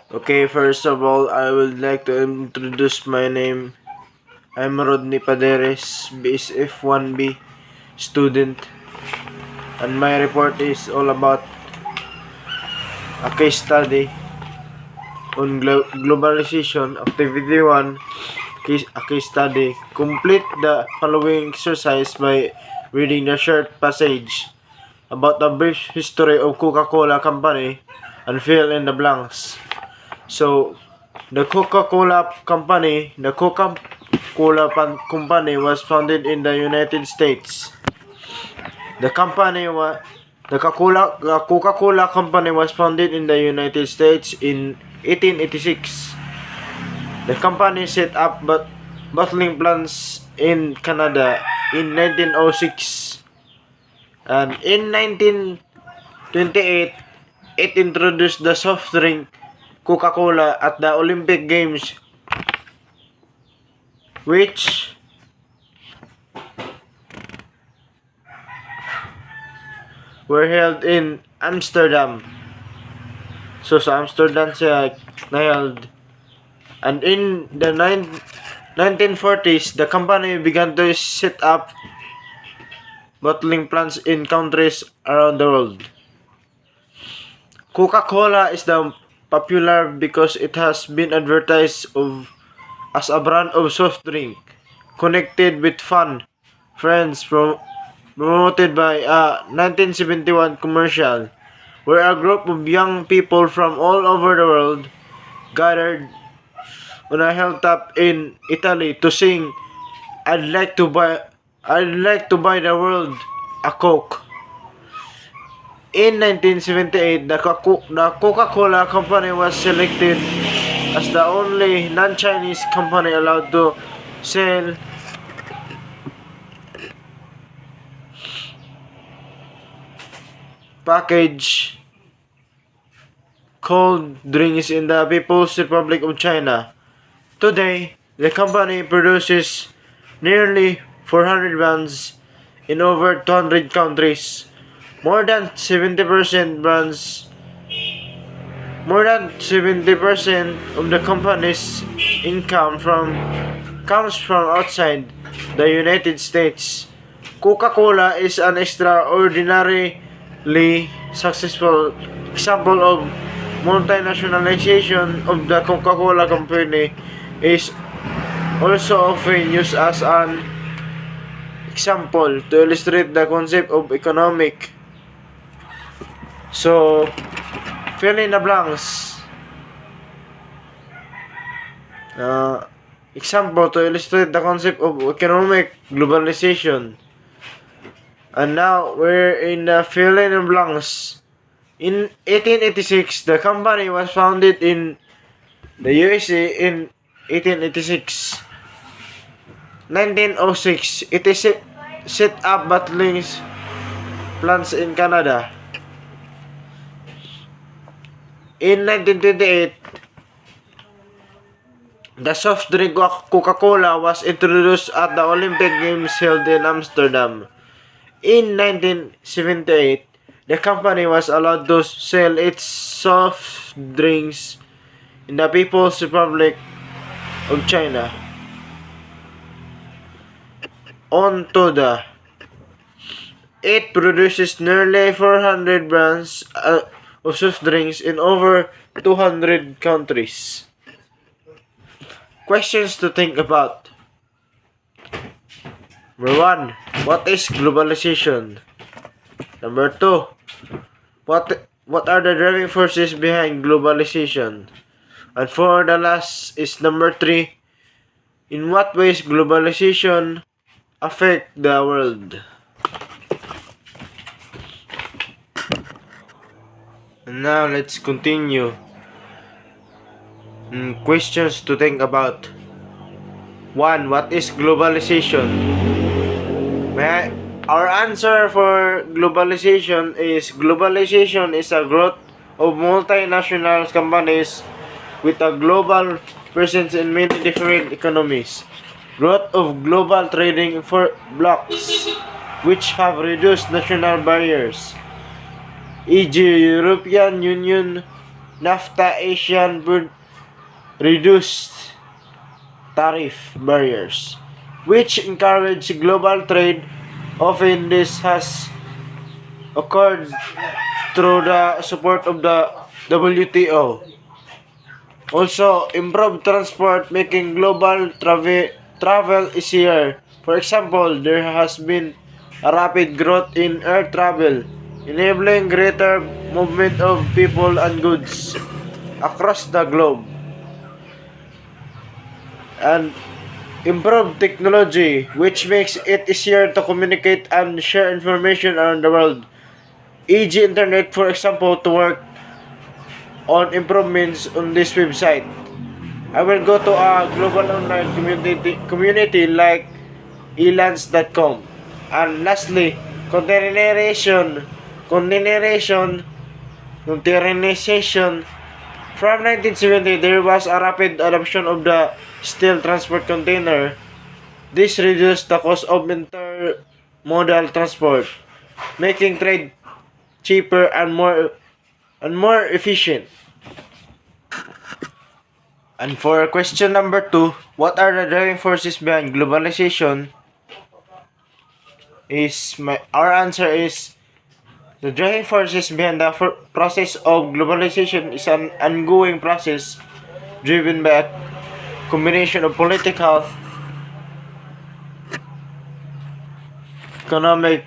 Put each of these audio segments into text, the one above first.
Okay, first of all, I would like to introduce my name. I'm Rodney Paderes, BSF 1B student, and my report is all about a case study on Globalization Activity 1, a case study. Complete the following exercise by reading the short passage about the brief history of Coca-Cola Company and fill in the blanks. So, the Coca-Cola Company was founded in the United States. The company was the Coca-Cola Company was founded in the United States in 1886. The company set up bottling plants in Canada in 1906, and in 1928 it introduced the soft drink Coca-Cola at the Olympic Games, which were held in Amsterdam. So sa Amsterdam siya na-held. And in the 1940s, the company began to set up bottling plants in countries around the world. Coca-Cola is the popular because it has been advertised as a brand of soft drink connected with fun, friends, promoted by a 1971 commercial where a group of young people from all over the world gathered on a hilltop in Italy to sing I'd like to buy the world a Coke. In 1978, the Coca-Cola Company was selected as the only non-Chinese company allowed to sell packaged cold drinks in the People's Republic of China. Today, the company produces nearly 400 brands in over 200 countries. More than 70% brands, more than 70% of the company's income comes from outside the United States. Coca-Cola is an extraordinarily successful example of multinationalization of the Coca-Cola Company is also often used as an example to illustrate the concept of economic. So, fill in the blanks. Example to illustrate the concept of economic globalization. And now we're in the fill in the blanks. In 1886, the company was founded in the USA in 1886. 1906, it is set up bottling plants in Canada. In 1928, the soft drink Coca-Cola was introduced at the Olympic Games held in Amsterdam. In 1978, the company was allowed to sell its soft drinks in the People's Republic of China. On to the it produces nearly 400 brands of soft drinks in over 200 countries. Questions to think about. Number 1. What is globalization? Number 2. What are the driving forces behind globalization? And for the last is number 3. In what ways globalization affect the world? And now let's continue. Questions to think about. 1. What is globalization? Our answer for globalization is a growth of multinational companies with a global presence in many different economies. Growth of global trading for blocks which have reduced national barriers, e.g. European Union NAFTA Asian reduced tariff barriers, which encourage global trade. Often this has occurred through the support of the WTO. Also, improved transport making global travel easier. For example, there has been a rapid growth in air travel, enabling greater movement of people and goods across the globe. And improved technology, which makes it easier to communicate and share information around the world. E.g. internet, for example, to work on improvements on this website. I will go to a global online community like elance.com. And lastly, containerization, containerization, containerization. From 1970, there was a rapid adoption of the steel transport container. This reduced the cost of intermodal transport, making trade cheaper and more efficient. And for question number 2, what are the driving forces behind globalization? Our answer is the driving forces behind the process of globalization is an ongoing process driven by a combination of political, economic,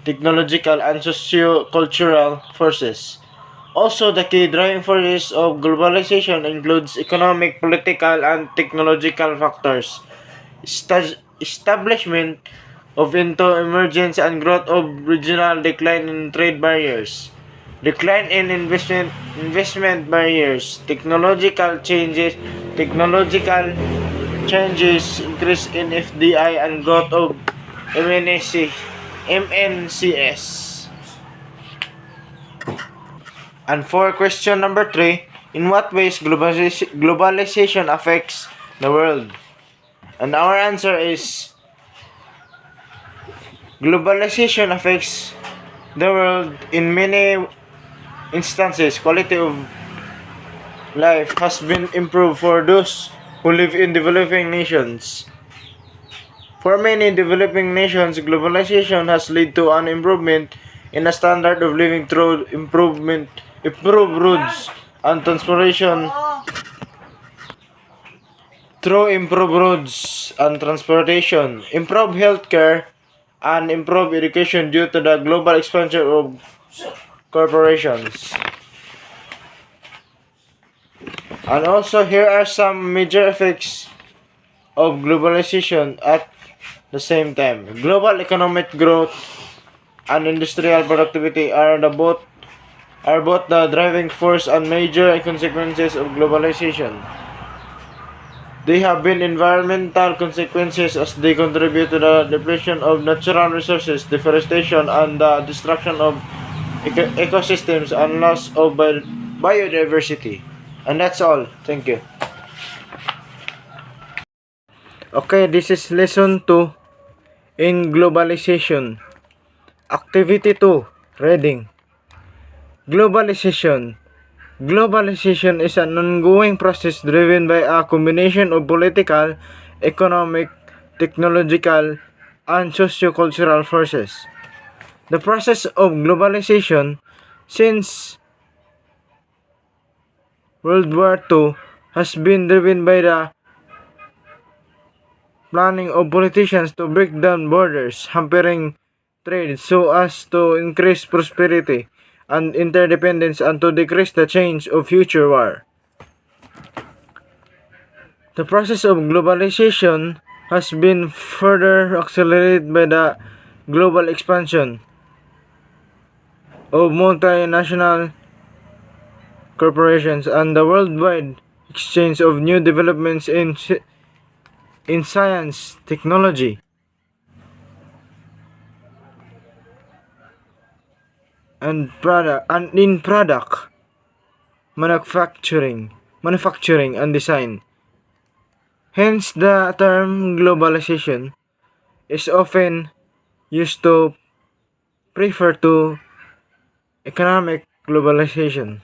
technological, and socio-cultural forces. Also, the key driving forces of globalization includes economic, political, and technological factors. Establishment of into emergence and growth of regional decline in trade barriers. Decline in investment barriers. Technological changes increase in FDI and growth of MNCs. And for question number 3, in what ways globalization affects the world? And our answer is globalization affects the world in many instances. Quality of life has been improved for those who live in developing nations. For many developing nations, globalization has led to an improvement in the standard of living through improved roads and transportation, improved healthcare, and improved education due to the global expansion of corporations. And also, here are some major effects of globalization at the same time. Global economic growth and industrial productivity are both the driving force and major consequences of globalization. They have been environmental consequences as they contribute to the depletion of natural resources, deforestation, and the destruction of ecosystems and loss of biodiversity. And that's all. Thank you. Okay, this is lesson 2 in globalization. Activity 2, reading. Globalization. Globalization is an ongoing process driven by a combination of political, economic, technological, and socio-cultural forces. The process of globalization since World War II has been driven by the planning of politicians to break down borders, hampering trade so as to increase prosperity and interdependence and to decrease the chance of future war. The process of globalization has been further accelerated by the global expansion of multinational corporations and the worldwide exchange of new developments in science, technology, and in product manufacturing and design. Hence, the term globalization is often used to refer to economic globalization.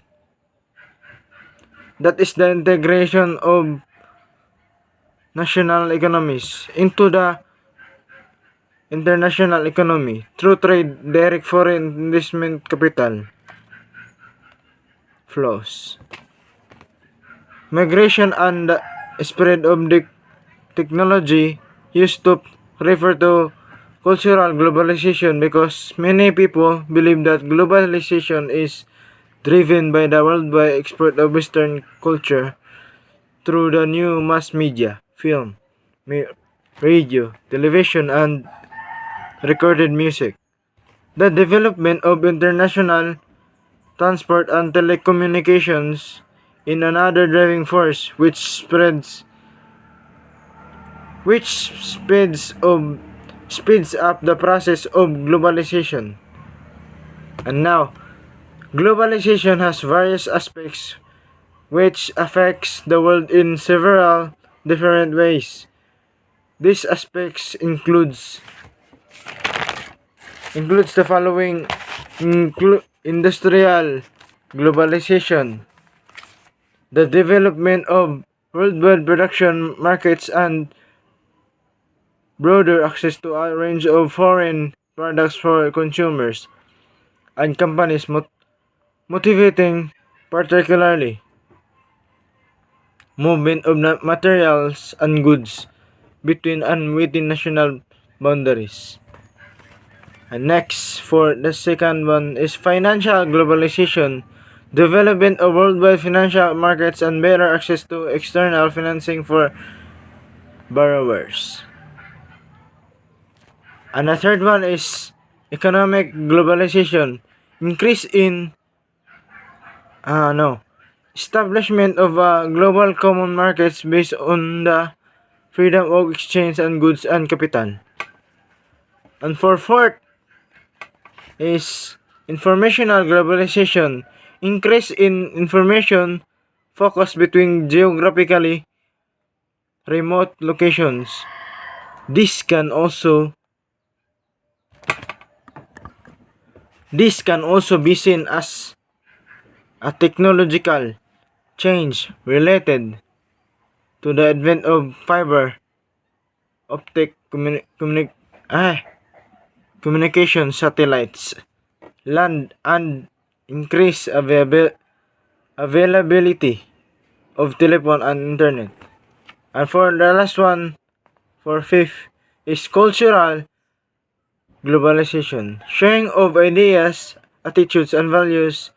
That is the integration of national economies into the international economy through trade, direct foreign investment capital flows, migration, and the spread of the technology used to refer to cultural globalization because many people believe that globalization is driven by the worldwide export of Western culture through the new mass media, film, radio, television, and recorded music. The development of international transport and telecommunications in another driving force which speeds up the process of globalization. And now, globalization has various aspects which affects the world in several different ways. These aspects includes the following: industrial globalization, the development of worldwide production markets and broader access to a range of foreign products for consumers and companies, motivating particularly movement of materials and goods between and within national boundaries. And next, for the second one is financial globalization, development of worldwide financial markets and better access to external financing for borrowers. And the third one is economic globalization, increase in no establishment of global common markets based on the freedom of exchange and goods and capital. And for fourth is informational globalization, increase in information focus between geographically remote locations. This can also be seen as a technological change related to the advent of fiber optic communication satellites, land, and increased availability of telephone and internet. And for the last one, for fifth, is cultural globalization, sharing of ideas, attitudes, and values.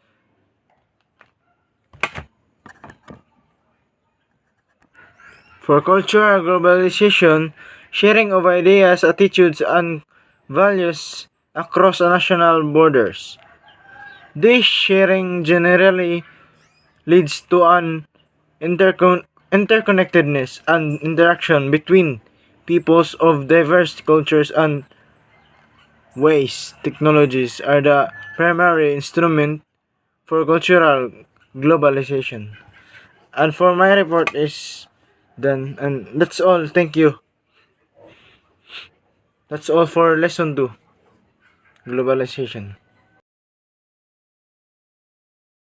For cultural globalization, sharing of ideas, attitudes, and values across national borders. This sharing generally leads to an interconnectedness and interaction between peoples of diverse cultures and ways. Technologies are the primary instrument for cultural globalization. And for my report is done, and that's all. Thank you. That's all for lesson 2, globalization.